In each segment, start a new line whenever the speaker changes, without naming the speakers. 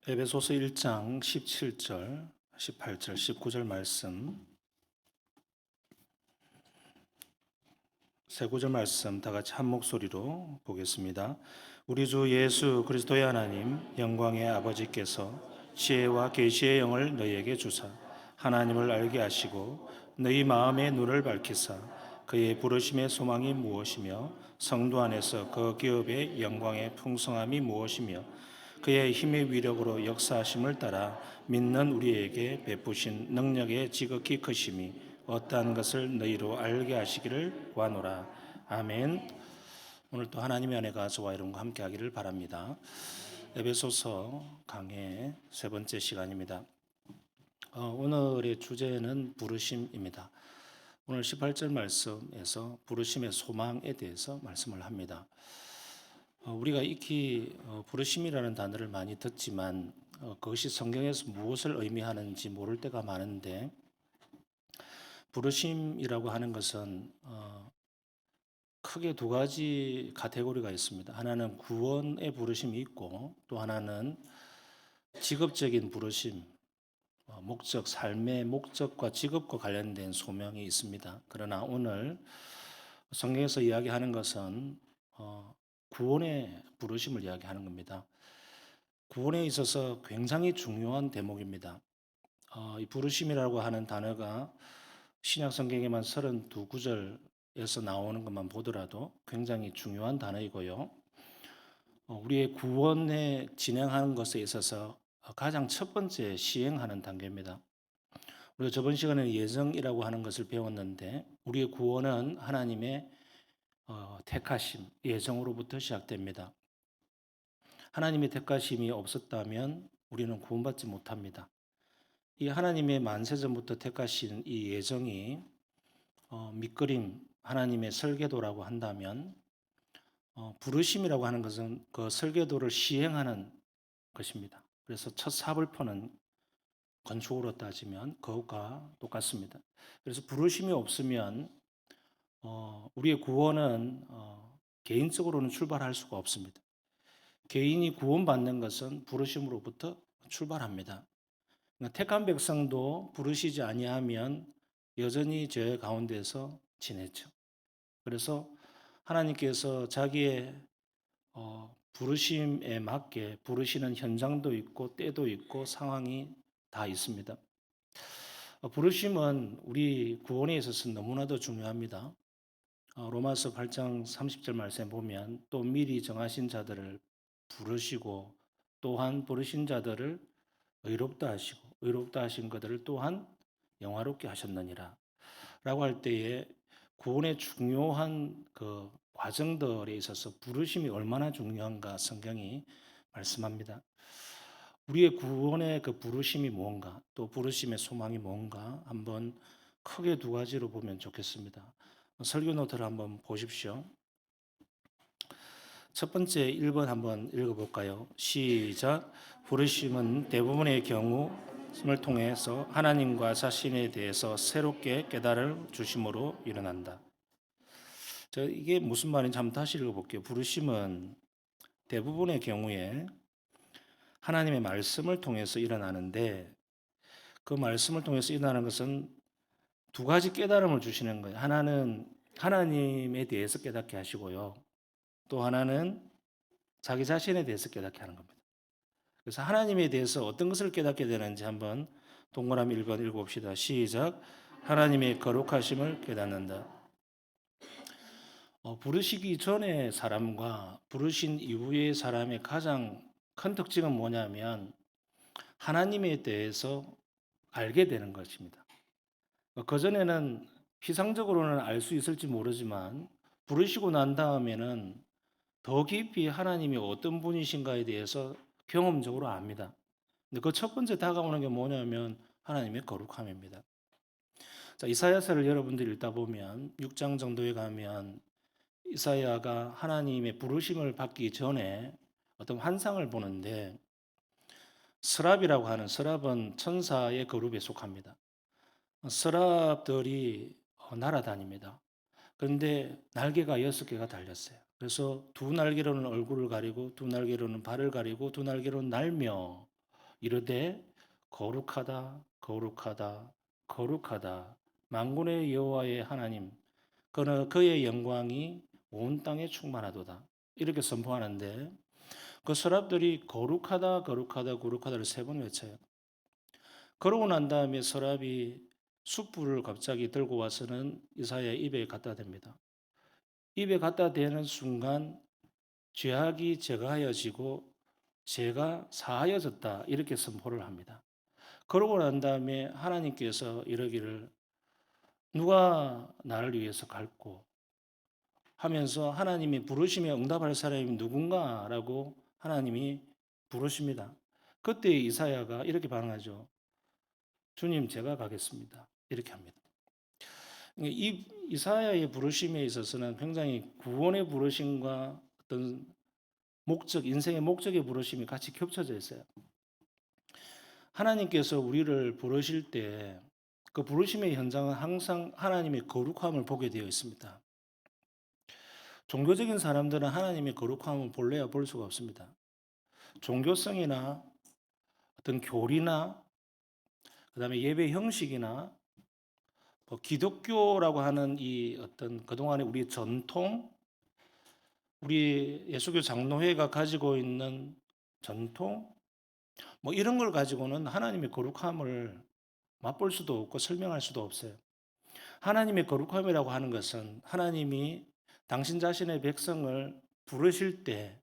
에베소서 1장 17절, 18절, 19절 말씀, 세 구절 말씀 다 같이 한 목소리로 보겠습니다. 우리 주 예수 그리스도의 하나님 영광의 아버지께서 지혜와 계시의 영을 너희에게 주사 하나님을 알게 하시고 너희 마음의 눈을 밝히사 그의 부르심의 소망이 무엇이며 성도 안에서 그 기업의 영광의 풍성함이 무엇이며 그의 힘의 위력으로 역사하심을 따라 믿는 우리에게 베푸신 능력의 지극히 크심이 어떠한 것을 너희로 알게 하시기를 구하노라. 아멘. 오늘 또 하나님의 은혜가 저와 여러분과 함께 하기를 바랍니다. 에베소서 강해 세 번째 시간입니다. 오늘의 주제는 부르심입니다. 오늘 18절 말씀에서 부르심의 소망에 대해서 말씀을 합니다. 우리가 익히 부르심이라는 단어를 많이 듣지만 그것이 성경에서 무엇을 의미하는지 모를 때가 많은데, 부르심이라고 하는 것은 크게 두 가지 카테고리가 있습니다. 하나는 구원의 부르심이 있고 또 하나는 직업적인 부르심, 목적, 삶의 목적과 직업과 관련된 소명이 있습니다. 그러나 오늘 성경에서 이야기하는 것은 구원의 부르심을 이야기하는 겁니다. 구원에 있어서 굉장히 중요한 대목입니다. 이 부르심이라고 하는 단어가 신약 성경에만 32구절에서 나오는 것만 보더라도 굉장히 중요한 단어이고요. 우리의 구원에 진행하는 것에 있어서 가장 첫 번째 시행하는 단계입니다. 우리가 저번 시간에 예정이라고 하는 것을 배웠는데, 우리의 구원은 하나님의 택하심, 예정으로부터 시작됩니다. 하나님의 택하심이 없었다면 우리는 구원받지 못합니다. 이 하나님의 만세전부터 택하신 이 예정이 밑그림 하나님의 설계도라고 한다면, 부르심이라고 하는 것은 그 설계도를 시행하는 것입니다. 그래서 첫 삽을 퍼는 건축으로 따지면 그것과 똑같습니다. 그래서 부르심이 없으면 우리의 구원은 개인적으로는 출발할 수가 없습니다. 개인이 구원받는 것은 부르심으로부터 출발합니다. 그러니까 택한 백성도 부르시지 아니하면 여전히 죄 가운데서 지냈죠. 그래서 하나님께서 자기의 부르심에 맞게 부르시는 현장도 있고 때도 있고 상황이 다 있습니다. 부르심은 우리 구원에 있어서 너무나도 중요합니다. 로마서 8장 30절 말씀에 보면 또 미리 정하신 자들을 부르시고 또한 부르신 자들을 의롭다 하시고 의롭다 하신 그들을 또한 영화롭게 하셨느니라 라고 할 때에 구원의 중요한 그 과정들에 있어서 부르심이 얼마나 중요한가 성경이 말씀합니다. 우리의 구원의 그 부르심이 뭔가, 또 부르심의 소망이 뭔가 한번 크게 두 가지로 보면 좋겠습니다. 설교 노트를 한번 보십시오. 첫 번째 1번 한번 읽어볼까요? 시작. 부르심은 대부분의 경우를 통해서 하나님과 자신에 대해서 새롭게 깨달을 주심으로 일어난다. 이게 무슨 말인지 한번 다시 읽어볼게요. 부르심은 대부분의 경우에 하나님의 말씀을 통해서 일어나는데, 그 말씀을 통해서 일어나는 것은 두 가지 깨달음을 주시는 거예요. 하나는 하나님에 대해서 깨닫게 하시고요. 또 하나는 자기 자신에 대해서 깨닫게 하는 겁니다. 그래서 하나님에 대해서 어떤 것을 깨닫게 되는지 한번 동그라미 1번 읽어봅시다. 시작. 하나님의 거룩하심을 깨닫는다. 부르시기 전의 사람과 부르신 이후의 사람의 가장 큰 특징은 뭐냐면 하나님에 대해서 알게 되는 것입니다. 그전에는 피상적으로는 알 수 있을지 모르지만 부르시고 난 다음에는 더 깊이 하나님이 어떤 분이신가에 대해서 경험적으로 압니다. 근데 그 첫 번째 다가오는 게 뭐냐면 하나님의 거룩함입니다. 자, 이사야서를 여러분들이 읽다 보면 6장 정도에 가면 이사야가 하나님의 부르심을 받기 전에 어떤 환상을 보는데, 스랍이라고 하는, 스랍은 천사의 그룹에 속합니다. 스랍들이 날아다닙니다. 그런데 날개가 6개가 달렸어요. 그래서 두 날개로는 얼굴을 가리고 두 날개로는 발을 가리고 두 날개로는 날며 이르되 거룩하다 거룩하다 거룩하다 만군의 여호와의 하나님 그는 그의 영광이 온 땅에 충만하도다. 이렇게 선포하는데 그 서랍들이 거룩하다 거룩하다 거룩하다를 세 번 외쳐요. 그러고 난 다음에 서랍이 숯불을 갑자기 들고 와서는 이사야의 입에 갖다 댑니다. 입에 갖다 대는 순간 죄악이 제거하여지고 죄가 사하여졌다 이렇게 선포를 합니다. 그러고 난 다음에 하나님께서 이러기를 누가 나를 위해서 갈고 하면서 하나님이 부르시며 응답할 사람이 누군가라고 하나님이 부르십니다. 그때 이사야가 이렇게 반응하죠. 주님 제가 가겠습니다. 이렇게 합니다. 이 이사야의 부르심에 있어서는 굉장히 구원의 부르심과 어떤 목적, 인생의 목적의 부르심이 같이 겹쳐져 있어요. 하나님께서 우리를 부르실 때 그 부르심의 현장은 항상 하나님의 거룩함을 보게 되어 있습니다. 종교적인 사람들은 하나님의 거룩함을 볼래야 볼 수가 없습니다. 종교성이나 어떤 교리나 그다음에 예배 형식이나 뭐 기독교라고 하는 이 어떤 그동안의 우리 전통, 우리 예수교 장로회가 가지고 있는 전통, 뭐 이런 걸 가지고는 하나님의 거룩함을 맛볼 수도 없고 설명할 수도 없어요. 하나님의 거룩함이라고 하는 것은 하나님이 당신 자신의 백성을 부르실 때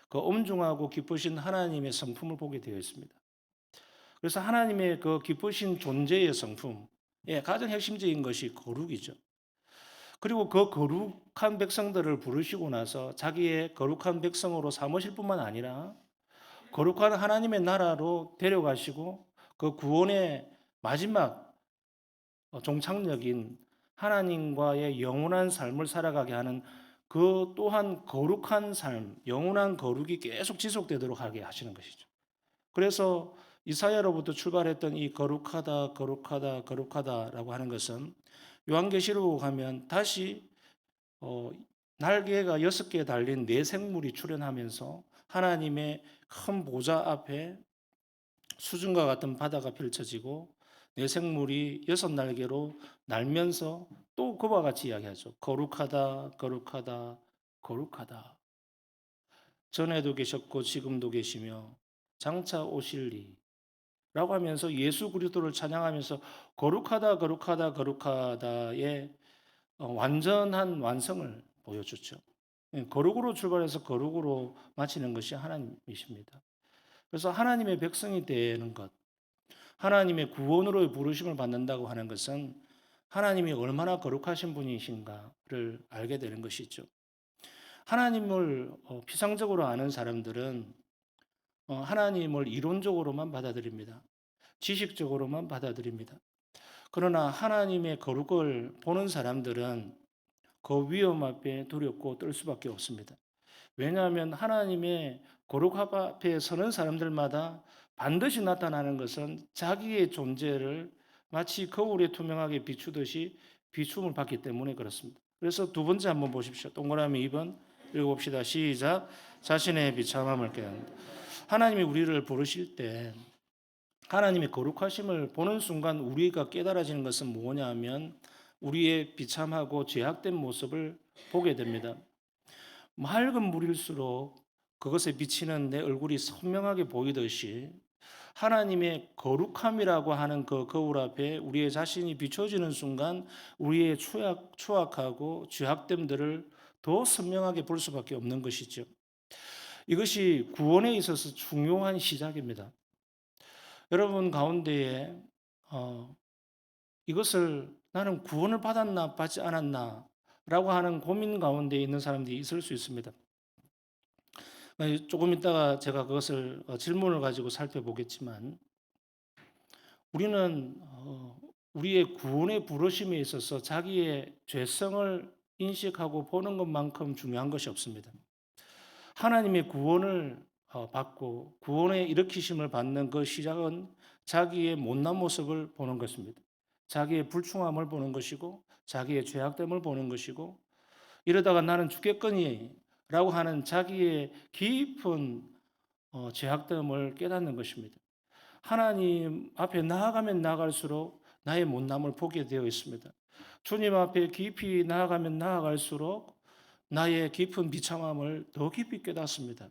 그 엄중하고 기쁘신 하나님의 성품을 보게 되어 있습니다. 그래서 하나님의 그 기쁘신 존재의 성품, 예, 가장 핵심적인 것이 거룩이죠. 그리고 그 거룩한 백성들을 부르시고 나서 자기의 거룩한 백성으로 삼으실 뿐만 아니라 거룩한 하나님의 나라로 데려가시고 그 구원의 마지막 종착역인 하나님과의 영원한 삶을 살아가게 하는 그 또한 거룩한 삶, 영원한 거룩이 계속 지속되도록 하게 하시는 것이죠. 그래서 이사야로부터 출발했던 이 거룩하다, 거룩하다, 거룩하다라고 하는 것은 요한계시록 가면 다시 날개가 6개 달린 네 생물이 출현하면서 하나님의 큰 보좌 앞에 수중과 같은 바다가 펼쳐지고 네 생물이 6날개로 날면서 또 그와 같이 이야기하죠. 거룩하다, 거룩하다, 거룩하다. 전에도 계셨고 지금도 계시며 장차 오실리 라고 하면서 예수 그리스도를 찬양하면서 거룩하다, 거룩하다, 거룩하다의 완전한 완성을 보여주죠. 거룩으로 출발해서 거룩으로 마치는 것이 하나님이십니다. 그래서 하나님의 백성이 되는 것, 하나님의 구원으로의 부르심을 받는다고 하는 것은 하나님이 얼마나 거룩하신 분이신가를 알게 되는 것이죠. 하나님을 피상적으로 아는 사람들은 하나님을 이론적으로만 받아들입니다. 지식적으로만 받아들입니다. 그러나 하나님의 거룩을 보는 사람들은 그 위험 앞에 두렵고 떨 수밖에 없습니다. 왜냐하면 하나님의 거룩 앞에 서는 사람들마다 반드시 나타나는 것은 자기의 존재를 마치 거울에 투명하게 비추듯이 비춤을 받기 때문에 그렇습니다. 그래서 두 번째 한번 보십시오. 동그라미 2번 읽어봅시다. 시작. 자신의 비참함을 깨닫는다. 하나님이 우리를 부르실 때 하나님의 거룩하심을 보는 순간 우리가 깨달아지는 것은 뭐냐 하면 우리의 비참하고 죄악된 모습을 보게 됩니다. 맑은 물일수록 그것에 비치는 내 얼굴이 선명하게 보이듯이 하나님의 거룩함이라고 하는 그 거울 앞에 우리의 자신이 비춰지는 순간 우리의 추악하고 죄악됨들을 더 선명하게 볼 수밖에 없는 것이죠. 이것이 구원에 있어서 중요한 시작입니다. 여러분 가운데에 이것을 나는 구원을 받았나 받지 않았나 라고 하는 고민 가운데 있는 사람들이 있을 수 있습니다. 조금 있다가 제가 그것을 질문을 가지고 살펴보겠지만 우리는 우리의 구원의 부르심에 있어서 자기의 죄성을 인식하고 보는 것만큼 중요한 것이 없습니다. 하나님의 구원을 받고 구원의 일으키심을 받는 그 시작은 자기의 못난 모습을 보는 것입니다. 자기의 불충함을 보는 것이고 자기의 죄악됨을 보는 것이고 이러다가 나는 죽겠거니 라고 하는 자기의 깊은 죄악됨을 깨닫는 것입니다. 하나님 앞에 나아가면 나아갈수록 나의 못남을 보게 되어 있습니다. 주님 앞에 깊이 나아가면 나아갈수록 나의 깊은 비참함을 더 깊이 깨닫습니다.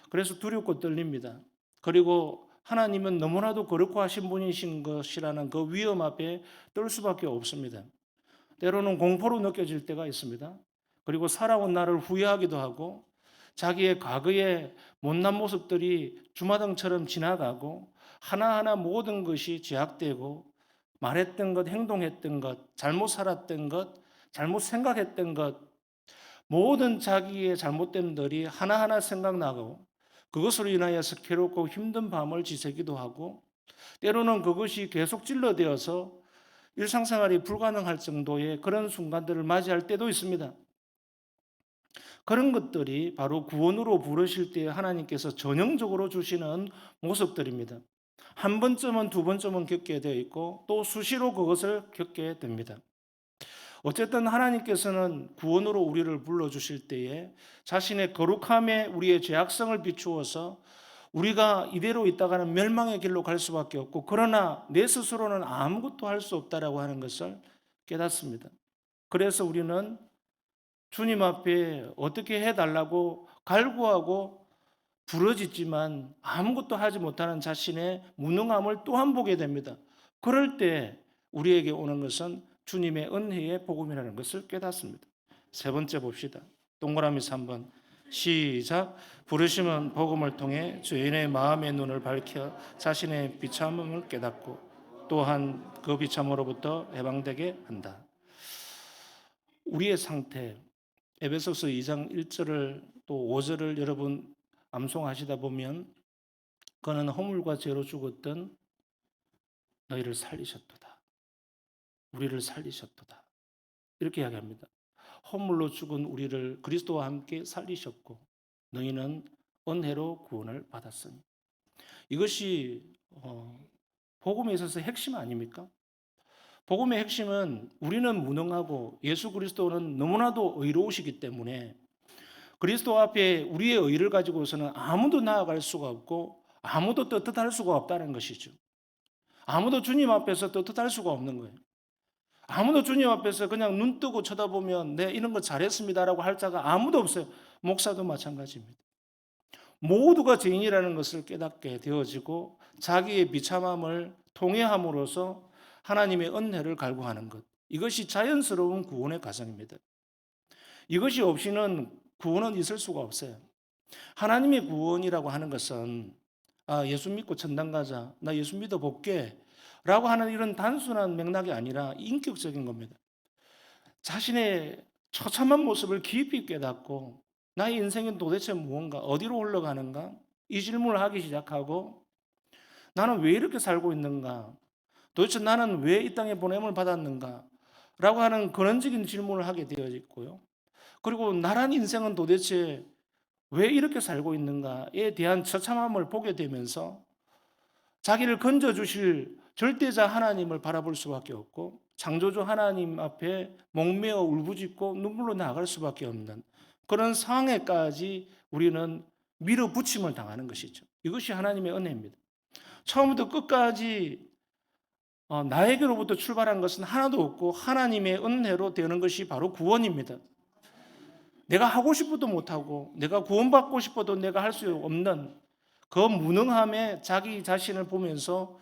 그래서 두렵고 떨립니다. 그리고 하나님은 너무나도 거룩고 하신 분이신 것이라는 그 위험 앞에 떨 수밖에 없습니다. 때로는 공포로 느껴질 때가 있습니다. 그리고 살아온 나를 후회하기도 하고 자기의 과거의 못난 모습들이 주마등처럼 지나가고 하나하나 모든 것이 제약되고 말했던 것, 행동했던 것, 잘못 살았던 것, 잘못 생각했던 것, 모든 자기의 잘못됨들이 하나하나 생각나고 그것으로 인하여서 괴롭고 힘든 밤을 지새기도 하고 때로는 그것이 계속 찔러대어서 일상생활이 불가능할 정도의 그런 순간들을 맞이할 때도 있습니다. 그런 것들이 바로 구원으로 부르실 때 하나님께서 전형적으로 주시는 모습들입니다. 한 번쯤은 두 번쯤은 겪게 되어 있고 또 수시로 그것을 겪게 됩니다. 어쨌든 하나님께서는 구원으로 우리를 불러주실 때에 자신의 거룩함에 우리의 죄악성을 비추어서 우리가 이대로 있다가는 멸망의 길로 갈 수밖에 없고 그러나 내 스스로는 아무것도 할 수 없다라고 하는 것을 깨닫습니다. 그래서 우리는 주님 앞에 어떻게 해달라고 갈구하고 부르짖지만 아무것도 하지 못하는 자신의 무능함을 또한 보게 됩니다. 그럴 때 우리에게 오는 것은 주님의 은혜의 복음이라는 것을 깨닫습니다. 세 번째 봅시다. 동그라미 3번 시작. 부르심은 복음을 통해 죄인의 마음의 눈을 밝혀 자신의 비참함을 깨닫고 또한 그 비참으로부터 해방되게 한다. 우리의 상태, 에베소서 2장 1절을 또 5절을 여러분 암송하시다 보면 그는 허물과 죄로 죽었던 너희를 살리셨도다. 우리를 살리셨도다. 이렇게 이야기합니다. 허물로 죽은 우리를 그리스도와 함께 살리셨고 너희는 은혜로 구원을 받았으니. 이것이 복음에 있어서 핵심 아닙니까? 복음의 핵심은 우리는 무능하고 예수 그리스도는 너무나도 의로우시기 때문에 그리스도 앞에 우리의 의를 가지고서는 아무도 나아갈 수가 없고 아무도 떳떳할 수가 없다는 것이죠. 아무도 주님 앞에서 떳떳할 수가 없는 거예요. 아무도 주님 앞에서 그냥 눈 뜨고 쳐다보면 네, 이런 거 잘했습니다라고 할 자가 아무도 없어요. 목사도 마찬가지입니다. 모두가 죄인이라는 것을 깨닫게 되어지고 자기의 비참함을 통회함으로써 하나님의 은혜를 갈구하는 것. 이것이 자연스러운 구원의 과정입니다. 이것이 없이는 구원은 있을 수가 없어요. 하나님의 구원이라고 하는 것은 예수 믿고 천당 가자. 나 예수 믿어 볼게. 라고 하는 이런 단순한 맥락이 아니라 인격적인 겁니다. 자신의 처참한 모습을 깊이 깨닫고 나의 인생은 도대체 무언가, 어디로 흘러가는가? 이 질문을 하기 시작하고 나는 왜 이렇게 살고 있는가? 도대체 나는 왜 이 땅에 보냄을 받았는가? 라고 하는 근원적인 질문을 하게 되어 있고요. 그리고 나란 인생은 도대체 왜 이렇게 살고 있는가에 대한 처참함을 보게 되면서 자기를 건져주실 절대자 하나님을 바라볼 수밖에 없고 창조주 하나님 앞에 목매어 울부짖고 눈물로 나아갈 수밖에 없는 그런 상황에까지 우리는 밀어붙임을 당하는 것이죠. 이것이 하나님의 은혜입니다. 처음부터 끝까지 나에게로부터 출발한 것은 하나도 없고 하나님의 은혜로 되는 것이 바로 구원입니다. 내가 하고 싶어도 못하고 내가 구원받고 싶어도 내가 할 수 없는 그 무능함에 자기 자신을 보면서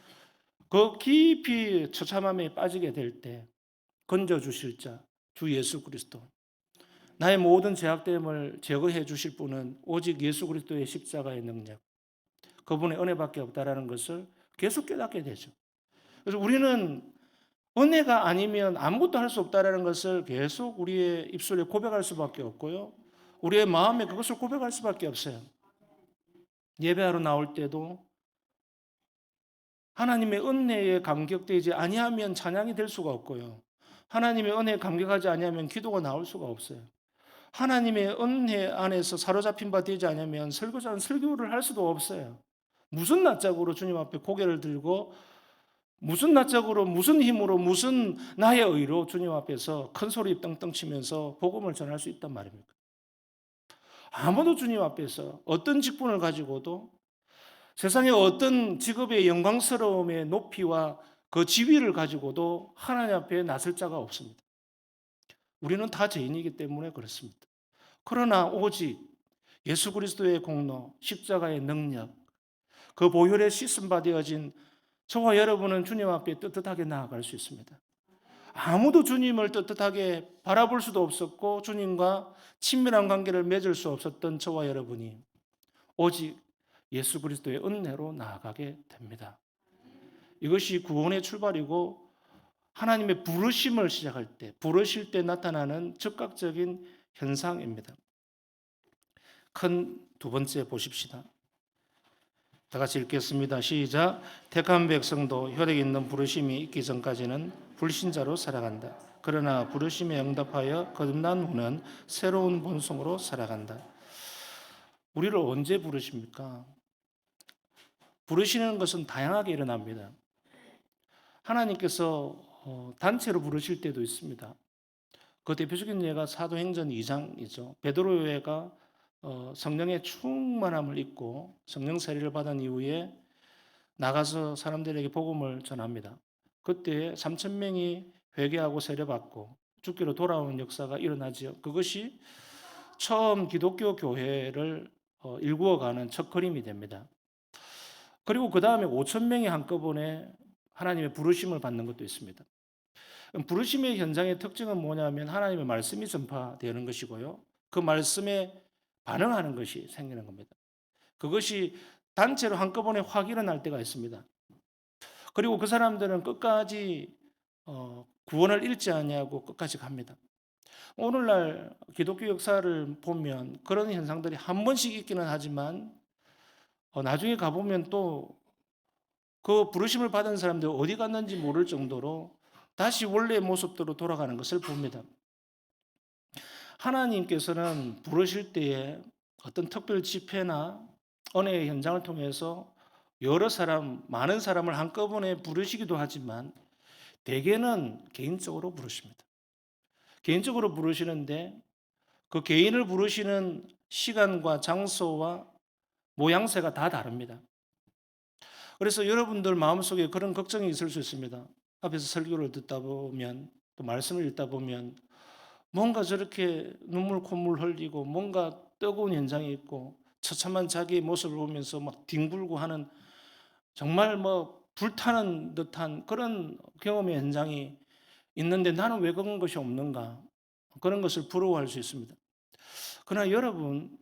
그 깊이 처참함에 빠지게 될 때 건져주실 자, 주 예수 그리스도. 나의 모든 죄악됨을 제거해 주실 분은 오직 예수 그리스도의 십자가의 능력, 그분의 은혜밖에 없다라는 것을 계속 깨닫게 되죠. 그래서 우리는 은혜가 아니면 아무것도 할 수 없다라는 것을 계속 우리의 입술에 고백할 수밖에 없고요. 우리의 마음에 그것을 고백할 수밖에 없어요. 예배하러 나올 때도 하나님의 은혜에 감격되지 아니하면 찬양이 될 수가 없고요. 하나님의 은혜에 감격하지 아니하면 기도가 나올 수가 없어요. 하나님의 은혜 안에서 사로잡힌 바 되지 않으면 설교자는 설교를 할 수도 없어요. 무슨 낯짝으로 주님 앞에 고개를 들고 무슨 낯짝으로 무슨 힘으로 무슨 나의 의로 주님 앞에서 큰 소리 떵떵 치면서 복음을 전할 수 있단 말입니까? 아무도 주님 앞에서 어떤 직분을 가지고도 세상의 어떤 직업의 영광스러움의 높이와 그 지위를 가지고도 하나님 앞에 나설 자가 없습니다. 우리는 다 죄인이기 때문에 그렇습니다. 그러나 오직 예수 그리스도의 공로, 십자가의 능력, 그 보혈에 씻음 받아진 저와 여러분은 주님 앞에 떳떳하게 나아갈 수 있습니다. 아무도 주님을 떳떳하게 바라볼 수도 없었고 주님과 친밀한 관계를 맺을 수 없었던 저와 여러분이 오직 예수 그리스도의 은혜로 나아가게 됩니다. 이것이 구원의 출발이고 하나님의 부르심을 시작할 때, 부르실 때 나타나는 즉각적인 현상입니다. 큰 두 번째 보십시다. 다 같이 읽겠습니다. 시작. 택한 백성도 혈액 있는 부르심이 있기 전까지는 불신자로 살아간다. 그러나 부르심에 응답하여 거듭난 후는 새로운 본성으로 살아간다. 우리를 언제 부르십니까? 부르시는 것은 다양하게 일어납니다. 하나님께서 단체로 부르실 때도 있습니다. 그 대표적인 예가 사도행전 2장이죠. 베드로 교회가 성령의 충만함을 입고 성령 세례를 받은 이후에 나가서 사람들에게 복음을 전합니다. 그때 3천 명이 회개하고 세례받고 죽기로 돌아오는 역사가 일어나지요. 그것이 처음 기독교 교회를 일구어가는 첫걸음이 됩니다. 그리고 그 다음에 5천 명이 한꺼번에 하나님의 부르심을 받는 것도 있습니다. 부르심의 현장의 특징은 뭐냐면 하나님의 말씀이 전파되는 것이고요. 그 말씀에 반응하는 것이 생기는 겁니다. 그것이 단체로 한꺼번에 확 일어날 때가 있습니다. 그리고 그 사람들은 끝까지 구원을 잃지 아니하고 끝까지 갑니다. 오늘날 기독교 역사를 보면 그런 현상들이 한 번씩 있기는 하지만 나중에 가보면 또 그 부르심을 받은 사람들 어디 갔는지 모를 정도로 다시 원래의 모습대로 돌아가는 것을 봅니다. 하나님께서는 부르실 때에 어떤 특별 집회나 은혜의 현장을 통해서 여러 사람, 많은 사람을 한꺼번에 부르시기도 하지만 대개는 개인적으로 부르십니다. 개인적으로 부르시는데 그 개인을 부르시는 시간과 장소와 모양새가 다 다릅니다. 그래서 여러분들 마음속에 그런 걱정이 있을 수 있습니다. 앞에서 설교를 듣다 보면 또 말씀을 읽다 보면 뭔가 저렇게 눈물 콧물 흘리고 뭔가 뜨거운 현장이 있고 처참한 자기의 모습을 보면서 막 뒹굴고 하는 정말 뭐 불타는 듯한 그런 경험의 현장이 있는데 나는 왜 그런 것이 없는가? 그런 것을 부러워할 수 있습니다. 그러나 여러분,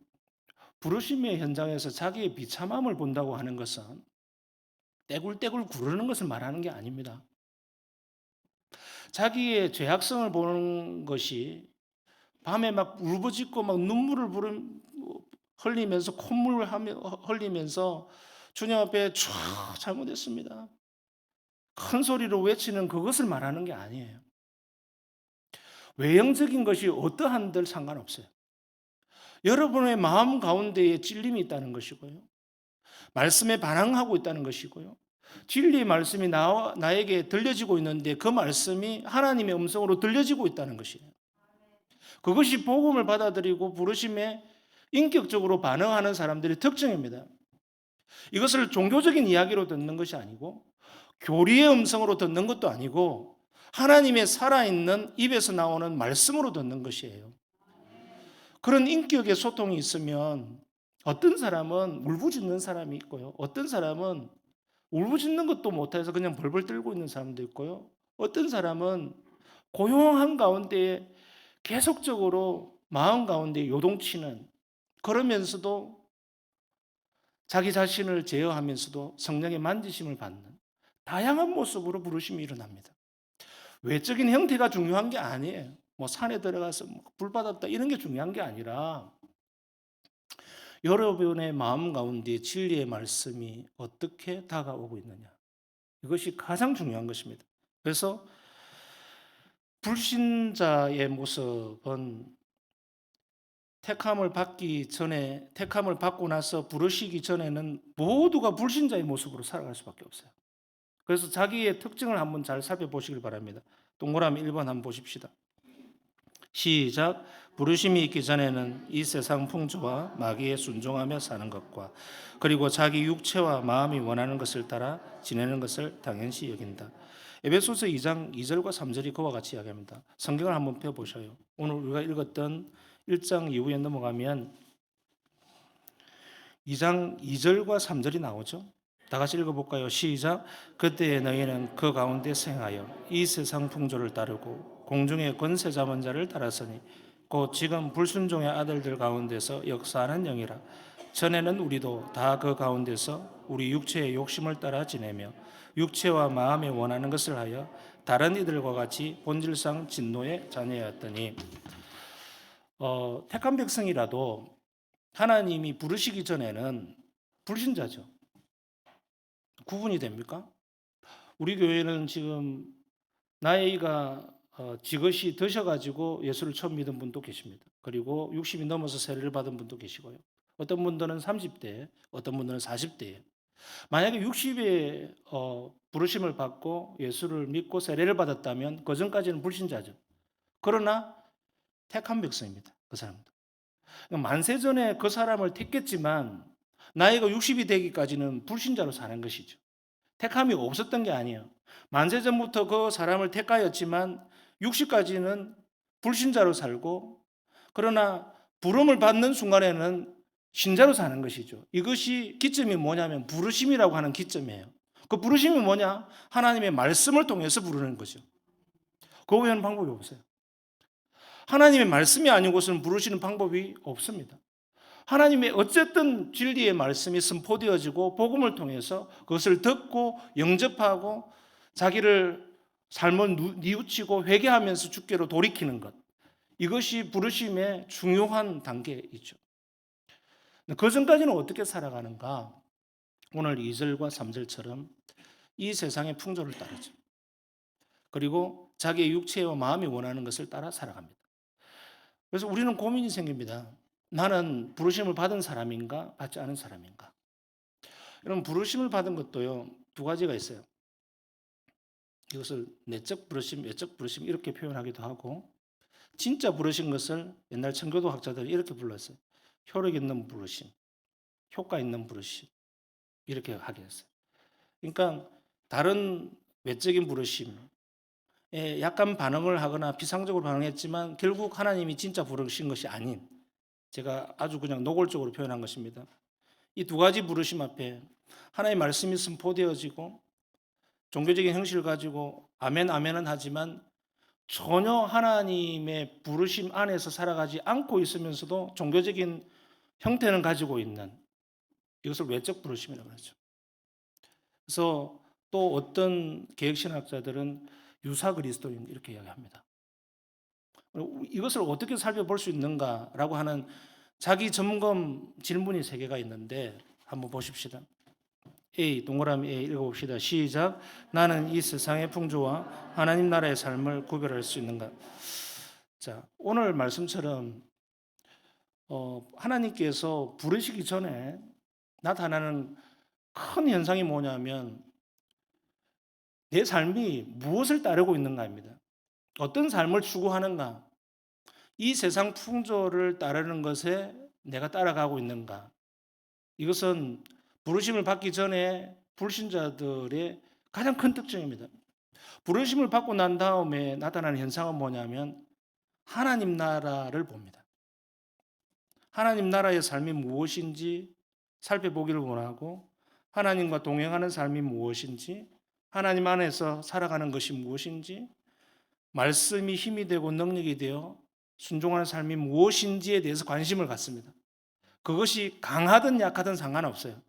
부르심의 현장에서 자기의 비참함을 본다고 하는 것은 떼굴떼굴 구르는 것을 말하는 게 아닙니다. 자기의 죄악성을 보는 것이 밤에 막 울부짖고 막 눈물을 흘리면서 콧물을 흘리면서 주님 앞에 촤 잘못했습니다. 큰 소리로 외치는 그것을 말하는 게 아니에요. 외형적인 것이 어떠한들 상관없어요. 여러분의 마음 가운데에 찔림이 있다는 것이고요. 말씀에 반항하고 있다는 것이고요. 진리의 말씀이 나에게 들려지고 있는데 그 말씀이 하나님의 음성으로 들려지고 있다는 것이에요. 그것이 복음을 받아들이고 부르심에 인격적으로 반응하는 사람들의 특징입니다. 이것을 종교적인 이야기로 듣는 것이 아니고 교리의 음성으로 듣는 것도 아니고 하나님의 살아있는 입에서 나오는 말씀으로 듣는 것이에요. 그런 인격의 소통이 있으면 어떤 사람은 울부짖는 사람이 있고요. 어떤 사람은 울부짖는 것도 못해서 그냥 벌벌 떨고 있는 사람도 있고요. 어떤 사람은 고요한 가운데 계속적으로 마음 가운데 요동치는 그러면서도 자기 자신을 제어하면서도 성령의 만지심을 받는 다양한 모습으로 부르심이 일어납니다. 외적인 형태가 중요한 게 아니에요. 뭐 산에 들어가서 불 받았다 이런 게 중요한 게 아니라 여러분의 마음 가운데 진리의 말씀이 어떻게 다가오고 있느냐. 이것이 가장 중요한 것입니다. 그래서 불신자의 모습은 택함을 받고 나서 부르시기 전에는 모두가 불신자의 모습으로 살아갈 수밖에 없어요. 그래서 자기의 특징을 한번 잘 살펴보시길 바랍니다. 동그라미 1번 한번 보십시다. 시작. 부르심이 있기 전에는 이 세상 풍조와 마귀에 순종하며 사는 것과 그리고 자기 육체와 마음이 원하는 것을 따라 지내는 것을 당연시 여긴다. 에베소서 2장 2절과 3절이 그와 같이 이야기합니다. 성경을 한번 펴보셔요. 오늘 우리가 읽었던 1장 이후에 넘어가면 2장 2절과 3절이 나오죠. 다 같이 읽어볼까요? 시작. 그때에 너희는 그 가운데 생하여 이 세상 풍조를 따르고 공중의 권세 잡은 자를 따랐으니 곧 지금 불순종의 아들들 가운데서 역사하는 영이라. 전에는 우리도 다 그 가운데서 우리 육체의 욕심을 따라 지내며 육체와 마음에 원하는 것을 하여 다른 이들과 같이 본질상 진노의 자녀였더니 택한 백성이라도 하나님이 부르시기 전에는 불신자죠. 구분이 됩니까? 우리 교회는 지금 나이가 지긋이 드셔가지고 예수를 처음 믿은 분도 계십니다. 그리고 60이 넘어서 세례를 받은 분도 계시고요. 어떤 분들은 30대, 어떤 분들은 40대에. 만약에 60에 부르심을 받고 예수를 믿고 세례를 받았다면 그 전까지는 불신자죠. 그러나 택한 백성입니다. 그 사람도. 만세 전에 그 사람을 택했지만 나이가 60이 되기까지는 불신자로 사는 것이죠. 택함이 없었던 게 아니에요. 만세 전부터 그 사람을 택하였지만 60까지는 불신자로 살고 그러나 부름을 받는 순간에는 신자로 사는 것이죠. 이것이 기점이 뭐냐면 부르심이라고 하는 기점이에요. 그 부르심이 뭐냐? 하나님의 말씀을 통해서 부르는 거죠. 그 외에는 방법이 없어요. 하나님의 말씀이 아니고서는 부르시는 방법이 없습니다. 하나님의 어쨌든 진리의 말씀이 선포되어지고 복음을 통해서 그것을 듣고 영접하고 자기를 삶을 뉘우치고 회개하면서 주께로 돌이키는 것. 이것이 부르심의 중요한 단계이죠. 그 전까지는 어떻게 살아가는가? 오늘 2절과 3절처럼 이 세상의 풍조를 따르죠. 그리고 자기의 육체와 마음이 원하는 것을 따라 살아갑니다. 그래서 우리는 고민이 생깁니다. 나는 부르심을 받은 사람인가, 받지 않은 사람인가? 여러분, 부르심을 받은 것도요, 두 가지가 있어요. 이것을 내적 부르심, 외적 부르심 이렇게 표현하기도 하고, 진짜 부르신 것을 옛날 청교도 학자들이 이렇게 불렀어요. 효력 있는 부르심, 효과 있는 부르심 이렇게 하게 했어요. 그러니까 다른 외적인 부르심에 약간 반응을 하거나 비상적으로 반응했지만 결국 하나님이 진짜 부르신 것이 아닌, 제가 아주 그냥 노골적으로 표현한 것입니다. 이 두 가지 부르심 앞에 하나님의 말씀이 선포되어지고 종교적인 형식을 가지고 아멘 아멘은 하지만 전혀 하나님의 부르심 안에서 살아가지 않고 있으면서도 종교적인 형태는 가지고 있는, 이것을 외적 부르심이라고 하죠. 그래서 또 어떤 개혁신학자들은 유사 그리스도인 이렇게 이야기합니다. 이것을 어떻게 살펴볼 수 있는가라고 하는 자기 점검 질문이 세 개가 있는데 한번 보십시다. A, 동그라미 A 읽어봅시다. 시작. 나는 이 세상의 풍조와 하나님 나라의 삶을 구별할 수 있는가? 자, 오늘 말씀처럼 하나님께서 부르시기 전에 나타나는 큰 현상이 뭐냐면 내 삶이 무엇을 따르고 있는가입니다. 어떤 삶을 추구하는가? 이 세상 풍조를 따르는 것에 내가 따라가고 있는가? 이것은 부르심을 받기 전에 불신자들의 가장 큰 특징입니다. 부르심을 받고 난 다음에 나타나는 현상은 뭐냐면 하나님 나라를 봅니다. 하나님 나라의 삶이 무엇인지 살펴보기를 원하고 하나님과 동행하는 삶이 무엇인지 하나님 안에서 살아가는 것이 무엇인지 말씀이 힘이 되고 능력이 되어 순종하는 삶이 무엇인지에 대해서 관심을 갖습니다. 그것이 강하든 약하든 상관없어요.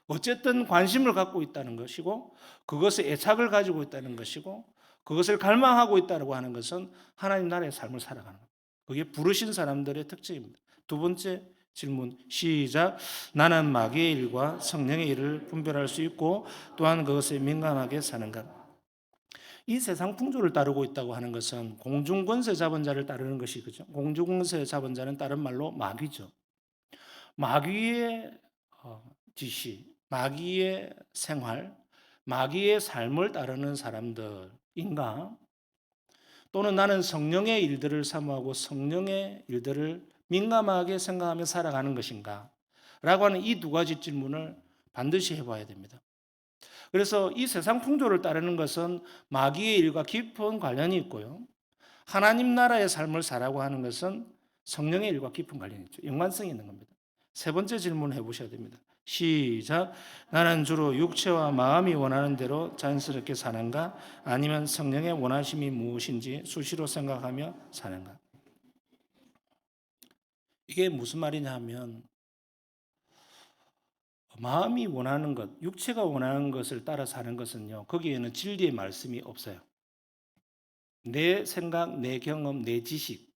어쨌든 관심을 갖고 있다는 것이고 그것에 애착을 가지고 있다는 것이고 그것을 갈망하고 있다고 하는 것은 하나님 나라의 삶을 살아가는 것. 그게 부르신 사람들의 특징입니다. 두 번째 질문 시작. 나는 마귀의 일과 성령의 일을 분별할 수 있고 또한 그것에 민감하게 사는가? 이 세상 풍조를 따르고 있다고 하는 것은 공중권세 잡은 자를 따르는 것이 그죠. 공중권세 잡은 자는 다른 말로 마귀죠. 마귀의 지시, 마귀의 생활, 마귀의 삶을 따르는 사람들인가? 또는 나는 성령의 일들을 사모하고 성령의 일들을 민감하게 생각하며 살아가는 것인가? 라고 하는 이 두 가지 질문을 반드시 해봐야 됩니다. 그래서 이 세상 풍조를 따르는 것은 마귀의 일과 깊은 관련이 있고요. 하나님 나라의 삶을 살라고 하는 것은 성령의 일과 깊은 관련이 있죠. 연관성이 있는 겁니다. 세 번째 질문 해보셔야 됩니다. 시작. 나는 주로 육체와 마음이 원하는 대로 자연스럽게 사는가? 아니면 성령의 원하심이 무엇인지 수시로 생각하며 사는가? 이게 무슨 말이냐 하면 마음이 원하는 것, 육체가 원하는 것을 따라 사는 것은요. 거기에는 진리의 말씀이 없어요. 내 생각, 내 경험, 내 지식,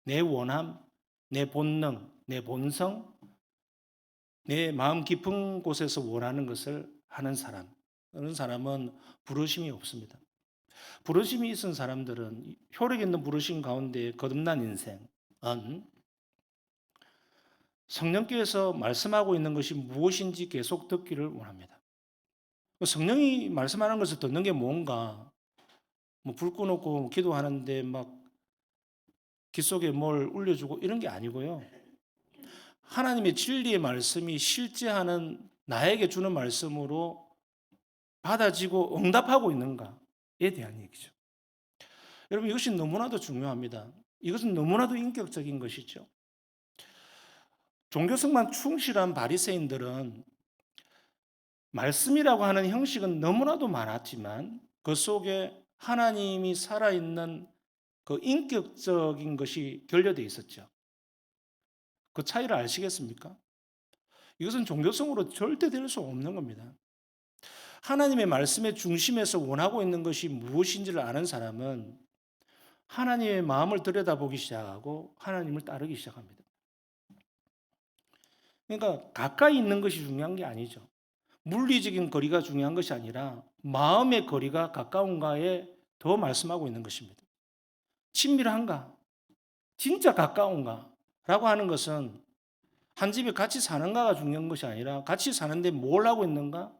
내 원함, 내 본능, 내 본성, 내 마음 깊은 곳에서 원하는 것을 하는 사람, 그런 사람은 부르심이 없습니다. 부르심이 있은 사람들은 효력 있는 부르심 가운데 거듭난 인생은 성령께서 말씀하고 있는 것이 무엇인지 계속 듣기를 원합니다. 성령이 말씀하는 것을 듣는 게 뭔가, 뭐 불 꺼놓고 기도하는데 막 귀 속에 뭘 울려주고 이런 게 아니고요. 하나님의 진리의 말씀이 실제하는 나에게 주는 말씀으로 받아지고 응답하고 있는가에 대한 얘기죠. 여러분 이것이 너무나도 중요합니다. 이것은 너무나도 인격적인 것이죠. 종교성만 충실한 바리새인들은 말씀이라고 하는 형식은 너무나도 많았지만 그 속에 하나님이 살아있는 그 인격적인 것이 결여되어 있었죠. 그 차이를 아시겠습니까? 이것은 종교성으로 절대 될 수 없는 겁니다. 하나님의 말씀의 중심에서 원하고 있는 것이 무엇인지를 아는 사람은 하나님의 마음을 들여다보기 시작하고 하나님을 따르기 시작합니다. 그러니까 가까이 있는 것이 중요한 게 아니죠. 물리적인 거리가 중요한 것이 아니라 마음의 거리가 가까운가에 더 말씀하고 있는 것입니다. 친밀한가? 진짜 가까운가? 라고 하는 것은 한 집에 같이 사는가가 중요한 것이 아니라 같이 사는데 뭘 하고 있는가?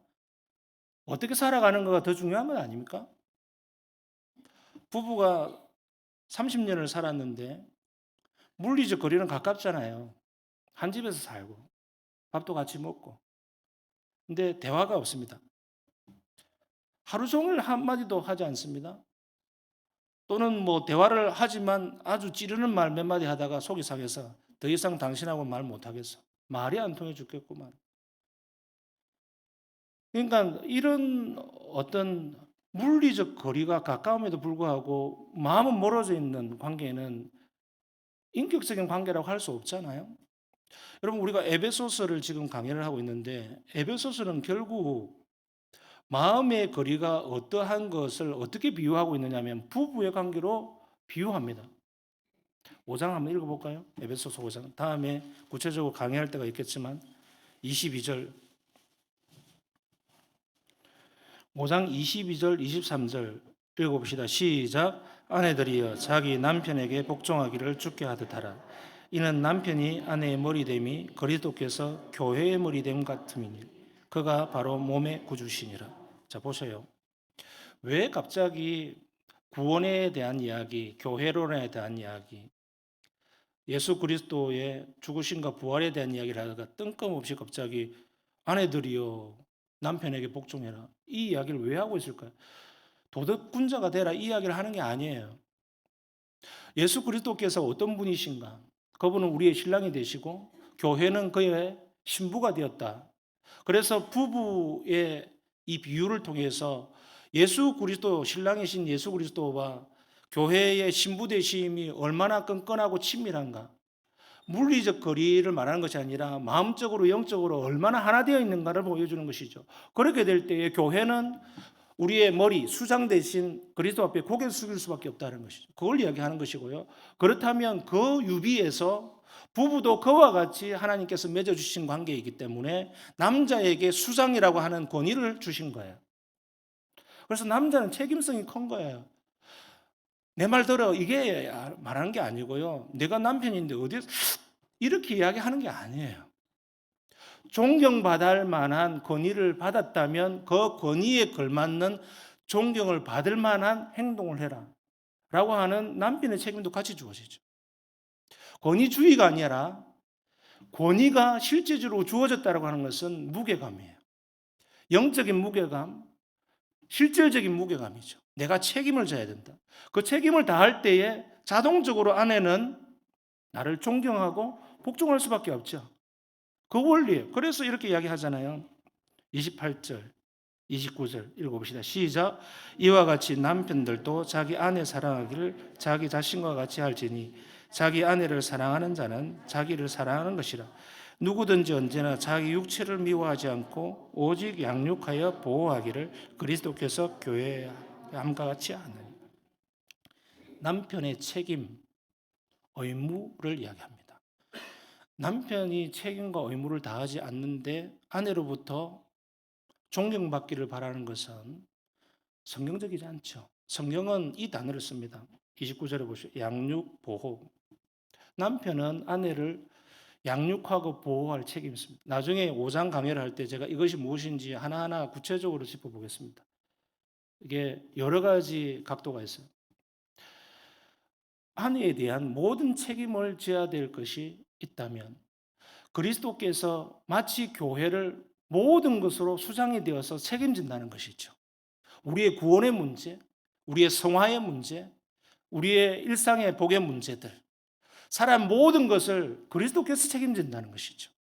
어떻게 살아가는가가 더 중요한 건 아닙니까? 부부가 30년을 살았는데 물리적 거리는 가깝잖아요. 한 집에서 살고 밥도 같이 먹고. 근데 대화가 없습니다. 하루 종일 한마디도 하지 않습니다. 또는 뭐 대화를 하지만 아주 찌르는 말 몇 마디 하다가 속이 상해서 더 이상 당신하고 말 못하겠어. 말이 안 통해 죽겠구만. 그러니까 이런 어떤 물리적 거리가 가까움에도 불구하고 마음은 멀어져 있는 관계는 인격적인 관계라고 할 수 없잖아요. 여러분 우리가 에베소서를 지금 강의를 하고 있는데 에베소서는 결국 마음의 거리가 어떠한 것을 어떻게 비유하고 있느냐면 부부의 관계로 비유합니다. 5장 한번 읽어볼까요? 에베소서 5장. 다음에 구체적으로 강의할 때가 있겠지만 22절 5장 22절 23절 읽어봅시다. 시작. 아내들이여 자기 남편에게 복종하기를 주께 하듯 하라. 이는 남편이 아내의 머리됨이 그리스도께서 교회의 머리됨 같음이니 그가 바로 몸의 구주시니라. 자 보세요. 왜 갑자기 구원에 대한 이야기, 교회론에 대한 이야기, 예수 그리스도의 죽으심과 부활에 대한 이야기를 하다가 뜬금없이 갑자기 아내들이여 남편에게 복종해라. 이 이야기를 왜 하고 있을까요? 도덕군자가 되라 이 이야기를 하는 게 아니에요. 예수 그리스도께서 어떤 분이신가? 그분은 우리의 신랑이 되시고 교회는 그의 신부가 되었다. 그래서 부부의 이 비유를 통해서 예수 그리스도 신랑이신 예수 그리스도와 교회의 신부 되심이 얼마나 끈끈하고 친밀한가? 물리적 거리를 말하는 것이 아니라 마음적으로 영적으로 얼마나 하나 되어 있는가를 보여주는 것이죠. 그렇게 될 때에 교회는 우리의 머리, 수장 대신 그리스도 앞에 고개를 숙일 수밖에 없다는 것이죠. 그걸 이야기하는 것이고요. 그렇다면 그 유비에서 부부도 그와 같이 하나님께서 맺어주신 관계이기 때문에 남자에게 수장이라고 하는 권위를 주신 거예요. 그래서 남자는 책임성이 큰 거예요. 내 말 들어 이게 말하는 게 아니고요. 내가 남편인데 어디 이렇게 이야기하는 게 아니에요. 존경받을 만한 권위를 받았다면 그 권위에 걸맞는 존경을 받을 만한 행동을 해라. 라고 하는 남편의 책임도 같이 주어지죠. 권위주의가 아니라 권위가 실제적으로 주어졌다고 하는 것은 무게감이에요. 영적인 무게감, 실질적인 무게감이죠. 내가 책임을 져야 된다. 그 책임을 다할 때에 자동적으로 아내는 나를 존경하고 복종할 수밖에 없죠. 그 원리예요. 그래서 이렇게 이야기하잖아요. 28절, 29절 읽어봅시다. 시작. 이와 같이 남편들도 자기 아내 사랑하기를 자기 자신과 같이 할지니 자기 아내를 사랑하는 자는 자기를 사랑하는 것이라. 누구든지 언제나 자기 육체를 미워하지 않고 오직 양육하여 보호하기를 그리스도께서 교회에 함과 같이 하느니. 남편의 책임, 의무를 이야기합니다. 남편이 책임과 의무를 다하지 않는데 아내로부터 존경받기를 바라는 것은 성경적이지 않죠. 성경은 이 단어를 씁니다. 29절에 보시죠. 양육, 보호. 남편은 아내를 양육하고 보호할 책임이 있습니다. 나중에 5장 강의를 할 때 제가 이것이 무엇인지 하나하나 구체적으로 짚어보겠습니다. 이게 여러 가지 각도가 있어요. 아내에 대한 모든 책임을 져야 될 것이 있다면 그리스도께서 마치 교회를 모든 것으로 수장이 되어서 책임진다는 것이죠. 우리의 구원의 문제, 우리의 성화의 문제, 우리의 일상의 복의 문제들, 사람 모든 것을 그리스도께서 책임진다는 것이죠.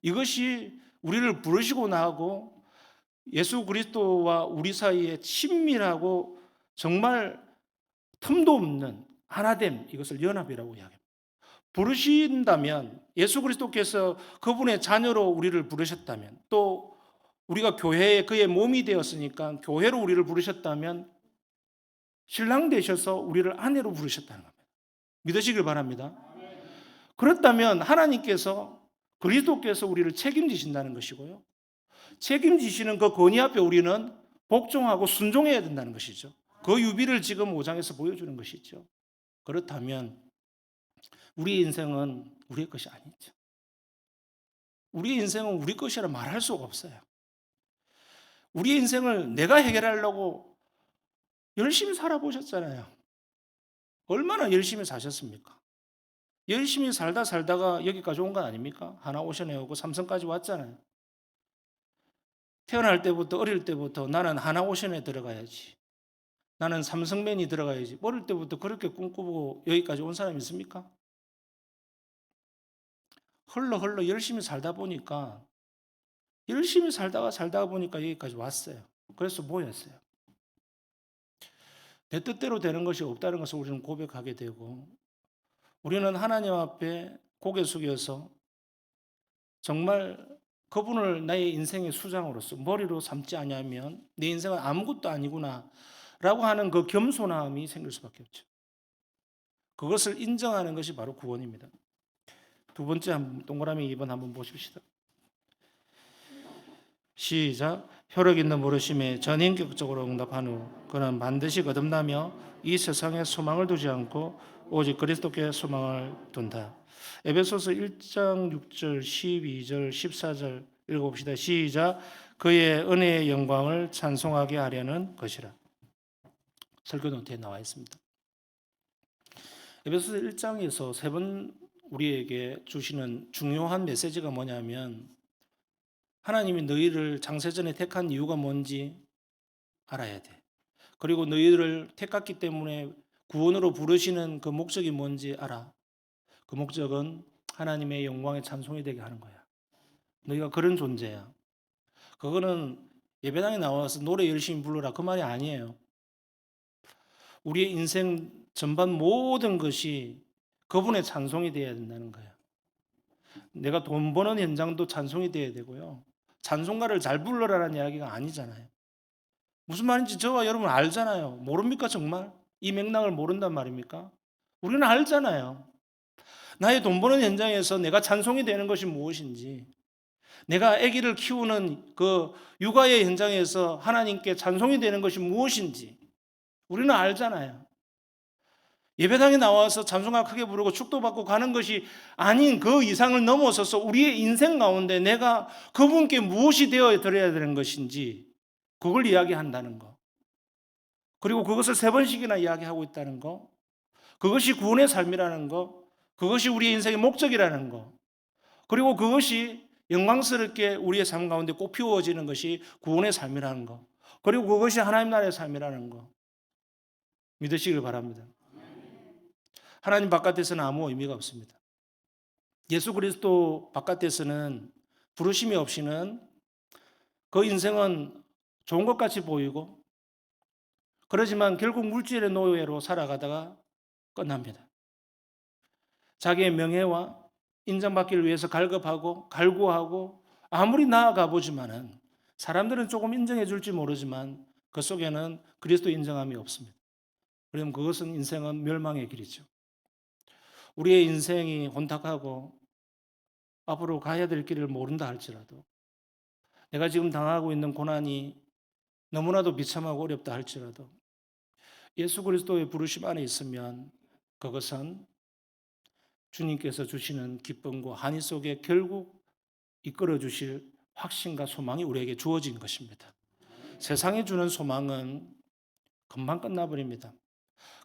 이것이 우리를 부르시고 나하고 예수 그리스도와 우리 사이에 친밀하고 정말 틈도 없는 하나됨, 이것을 연합이라고 이야기합니다. 부르신다면, 예수 그리스도께서 그분의 자녀로 우리를 부르셨다면, 또 우리가 교회에 그의 몸이 되었으니까 교회로 우리를 부르셨다면 신랑 되셔서 우리를 아내로 부르셨다는 겁니다. 믿으시길 바랍니다. 그렇다면 하나님께서, 그리스도께서 우리를 책임지신다는 것이고요. 책임지시는 그 권위 앞에 우리는 복종하고 순종해야 된다는 것이죠. 그 유비를 지금 5장에서 보여주는 것이죠. 그렇다면 우리 인생은 우리의 것이 아니죠. 우리의 인생은 우리 것이라 말할 수가 없어요. 우리의 인생을 내가 해결하려고 열심히 살아보셨잖아요. 얼마나 열심히 사셨습니까? 열심히 살다가 여기까지 온 건 아닙니까? 하나오션에 오고 삼성까지 왔잖아요. 태어날 때부터, 어릴 때부터 나는 하나오션에 들어가야지, 나는 삼성맨이 들어가야지, 어릴 때부터 그렇게 꿈꾸고 여기까지 온 사람이 있습니까? 흘러 열심히 살다 보니까, 열심히 살다가 보니까 여기까지 왔어요. 그래서 뭐였어요? 내 뜻대로 되는 것이 없다는 것을 우리는 고백하게 되고, 우리는 하나님 앞에 고개 숙여서 정말 그분을 나의 인생의 수장으로서 머리로 삼지 아니하면 내 인생은 아무것도 아니구나 라고 하는 그 겸손함이 생길 수밖에 없죠. 그것을 인정하는 것이 바로 구원입니다. 두 번째, 동그라미 2번 한번 보십시다. 시작. 혈육 있는 물으심에 전인격적으로 응답한 후 그는 반드시 거듭나며 이 세상에 소망을 두지 않고 오직 그리스도께 소망을 둔다. 에베소서 1장 6절, 12절, 14절 읽어봅시다. 시작. 그의 은혜의 영광을 찬송하게 하려는 것이라. 설교 노트에 나와 있습니다. 에베소서 1장에서 세 번 우리에게 주시는 중요한 메시지가 뭐냐면, 하나님이 너희를 창세전에 택한 이유가 뭔지 알아야 돼. 그리고 너희를 택했기 때문에 구원으로 부르시는 그 목적이 뭔지 알아. 그 목적은 하나님의 영광의 찬송이 되게 하는 거야. 너희가 그런 존재야. 그거는 예배당에 나와서 노래 열심히 불러라 그 말이 아니에요. 우리의 인생 전반 모든 것이 그분의 찬송이 되어야 된다는 거야. 내가 돈 버는 현장도 찬송이 되어야 되고요. 찬송가를 잘 불러라는 이야기가 아니잖아요. 무슨 말인지 저와 여러분 알잖아요. 모릅니까 정말? 이 맥락을 모른단 말입니까? 우리는 알잖아요. 나의 돈 버는 현장에서 내가 찬송이 되는 것이 무엇인지, 내가 아기를 키우는 그 육아의 현장에서 하나님께 찬송이 되는 것이 무엇인지 우리는 알잖아요. 예배당에 나와서 찬송가 크게 부르고 축도받고 가는 것이 아닌 그 이상을 넘어서서 우리의 인생 가운데 내가 그분께 무엇이 되어 드려야 되는 것인지 그걸 이야기한다는 거. 그리고 그것을 3번씩이나 이야기하고 있다는 거. 그것이 구원의 삶이라는 거, 그것이 우리의 인생의 목적이라는 거, 그리고 그것이 영광스럽게 우리의 삶 가운데 꼭 피워지는 것이 구원의 삶이라는 거, 그리고 그것이 하나님 나라의 삶이라는 거 믿으시길 바랍니다. 하나님 바깥에서는 아무 의미가 없습니다. 예수 그리스도 바깥에서는 부르심이 없이는 그 인생은 좋은 것 같이 보이고, 그러지만 결국 물질의 노예로 살아가다가 끝납니다. 자기의 명예와 인정받기를 위해서 갈급하고 갈구하고 아무리 나아가 보지만은 사람들은 조금 인정해 줄지 모르지만 그 속에는 그리스도 인정함이 없습니다. 그러면 그것은 인생은 멸망의 길이죠. 우리의 인생이 혼탁하고 앞으로 가야 될 길을 모른다 할지라도, 내가 지금 당하고 있는 고난이 너무나도 비참하고 어렵다 할지라도 예수 그리스도의 부르심 안에 있으면 그것은 주님께서 주시는 기쁨과 한이 속에 결국 이끌어 주실 확신과 소망이 우리에게 주어진 것입니다. 세상이 주는 소망은 금방 끝나버립니다.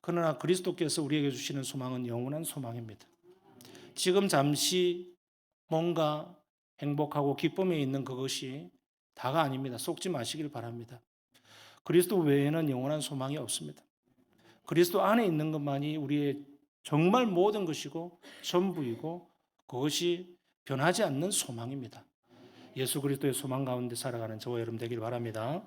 그러나 그리스도께서 우리에게 주시는 소망은 영원한 소망입니다. 지금 잠시 뭔가 행복하고 기쁨에 있는 그것이 다가 아닙니다. 속지 마시길 바랍니다. 그리스도 외에는 영원한 소망이 없습니다. 그리스도 안에 있는 것만이 우리의 정말 모든 것이고 전부이고 그것이 변하지 않는 소망입니다. 예수 그리스도의 소망 가운데 살아가는 저와 여러분 되길 바랍니다.